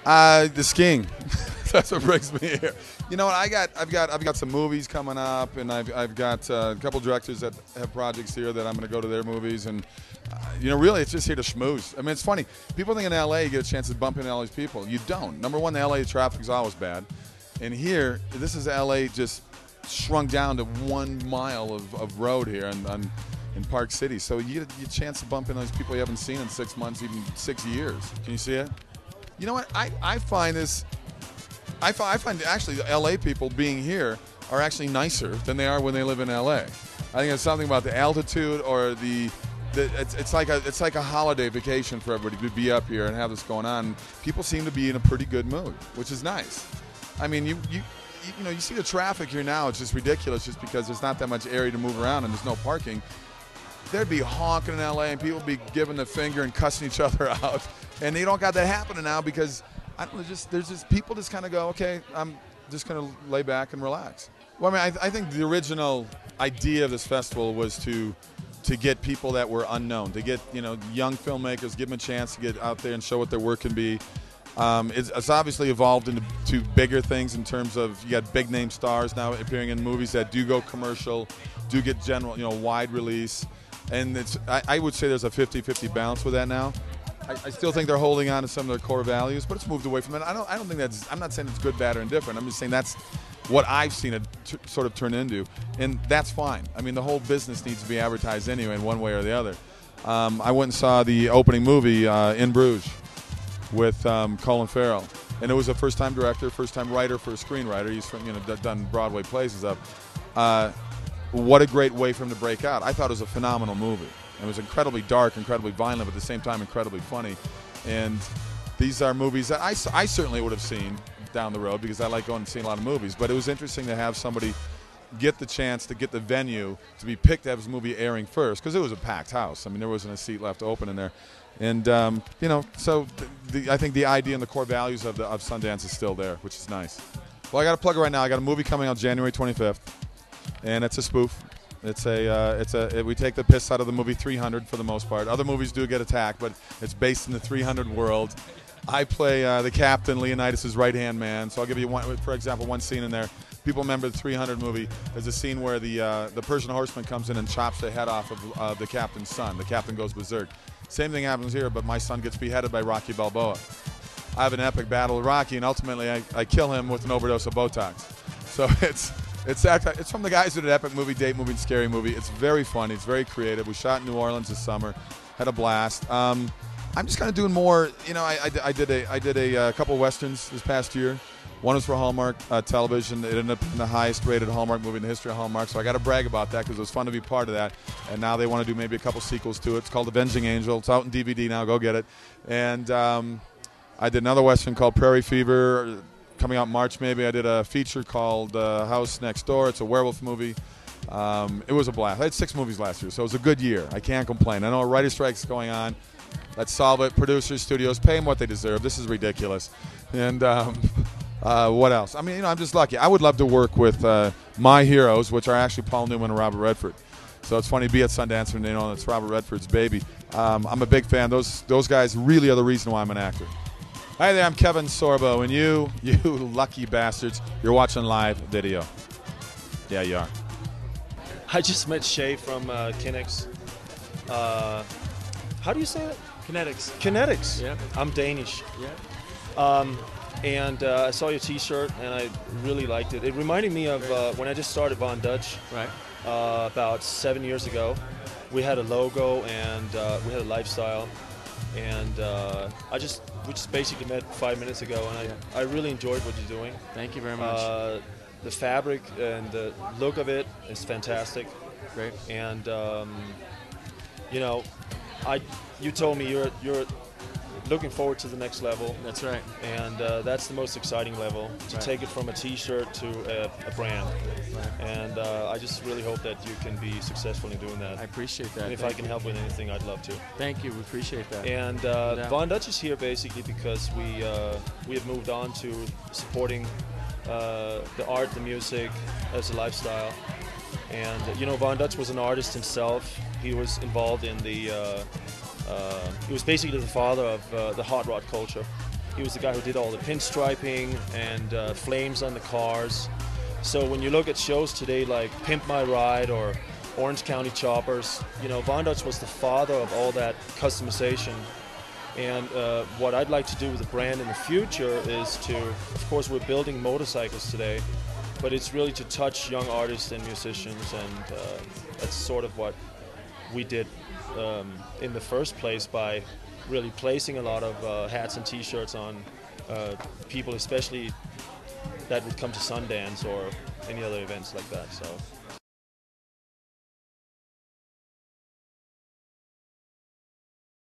The skiing. That's what brings me here. You know what? I've got some movies coming up, and I've got a couple directors that have projects here that I'm going to go to their movies, and really, it's just here to schmooze. I mean, it's funny. People think in LA you get a chance to bump into all these people. You don't. Number one, the LA traffic is always bad, and here, this is LA just shrunk down to 1 mile of road here in Park City. So you get a chance to bump into those people you haven't seen in 6 months, even 6 years. Can you see it? You know what? I find this. I find actually the LA people being here are actually nicer than they are when they live in LA. I think it's something about the altitude or it's like a holiday vacation for everybody to be up here and have this going on. People seem to be in a pretty good mood, which is nice. I mean, you see the traffic here now. It's just ridiculous, just because there's not that much area to move around and there's no parking. There'd be honking in LA and people be giving the finger and cussing each other out, and they don't got that happening now because I don't know. There's just people just kind of go, okay, I'm just going to lay back and relax. Well, I mean, I think the original idea of this festival was to get people that were unknown, to get young filmmakers, give them a chance to get out there and show what their work can be. It's obviously evolved into bigger things in terms of you got big name stars now appearing in movies that do go commercial, do get general, wide release, and I would say there's a 50-50 balance with that now. I still think they're holding on to some of their core values, but it's moved away from that. I don't think I'm not saying it's good, bad, or indifferent. I'm just saying that's what I've seen it sort of turn into, and that's fine. I mean, the whole business needs to be advertised anyway in one way or the other. I went and saw the opening movie in Bruges with Colin Farrell, and it was a first-time director, first-time writer for a screenwriter. He's from done Broadway plays and stuff. What a great way for him to break out. I thought it was a phenomenal movie. It was incredibly dark, incredibly violent, but at the same time incredibly funny. And these are movies that I certainly would have seen down the road because I like going and seeing a lot of movies. But it was interesting to have somebody get the chance to get the venue to be picked to have his movie airing first, because it was a packed house. I mean, there wasn't a seat left open in there. And, so I think the idea and the core values of Sundance is still there, which is nice. Well, I got to plug it right now. I got a movie coming out January 25th, and it's a spoof. We take the piss out of the movie 300 for the most part. Other movies do get attacked, but it's based in the 300 world. I play the captain, Leonidas' right-hand man. So I'll give you for example, one scene in there. People remember the 300 movie. There's a scene where the Persian horseman comes in and chops the head off of the captain's son. The captain goes berserk. Same thing happens here, but my son gets beheaded by Rocky Balboa. I have an epic battle with Rocky, and ultimately I kill him with an overdose of Botox. So it's from the guys who did Epic Movie, Date Movie, and Scary Movie. It's very funny. It's very creative. We shot in New Orleans this summer. Had a blast. I'm just kind of doing more. I did a couple westerns this past year. One was for Hallmark Television. It ended up being the highest-rated Hallmark movie in the history of Hallmark. So I got to brag about that because it was fun to be part of that. And now they want to do maybe a couple sequels to it. It's called Avenging Angel. It's out in DVD now. Go get it. And I did another western called Prairie Fever. Coming out in March, maybe. I did a feature called House Next Door. It's a werewolf movie. It was a blast. I had 6 movies last year, so it was a good year. I can't complain. I know a writer strike's going on. Let's solve it. Producers, studios, pay them what they deserve. This is ridiculous. And what else? I mean, I'm just lucky. I would love to work with my heroes, which are actually Paul Newman and Robert Redford. So it's funny to be at Sundance and it's Robert Redford's baby. I'm a big fan. Those guys really are the reason why I'm an actor. Hi there, I'm Kevin Sorbo, and you lucky bastards, you're watching live video. Yeah, you are. I just met Shay from Kinetics. How do you say it? Kinetics. Kinetics. Yeah. I'm Danish. Yeah. And I saw your T-shirt, and I really liked it. It reminded me of when I just started Von Dutch. Right. About 7 years ago. We had a logo and we had a lifestyle, and we just basically met 5 minutes ago, and I really enjoyed what you're doing. Thank you very much. The fabric and the look of it is fantastic. Great. And you told me you're looking forward to the next level. That's right. And that's the most exciting level, to take it from a T-shirt to a brand. Right. And I just really hope that you can be successful in doing that. I appreciate that. And if I can help with anything, I'd love to. Thank you. We appreciate that. And Von Dutch is here basically because we have moved on to supporting the art, the music as a lifestyle. And Von Dutch was an artist himself. He was involved in the he was basically the father of the hot rod culture. He was the guy who did all the pinstriping and flames on the cars. So when you look at shows today like Pimp My Ride or Orange County Choppers, you know, Von Dutch was the father of all that customization. And what I'd like to do with the brand in the future is to, of course, we're building motorcycles today, but it's really to touch young artists and musicians, and that's sort of what we did in the first place by really placing a lot of hats and T-shirts on people, especially that would come to Sundance or any other events like that. So.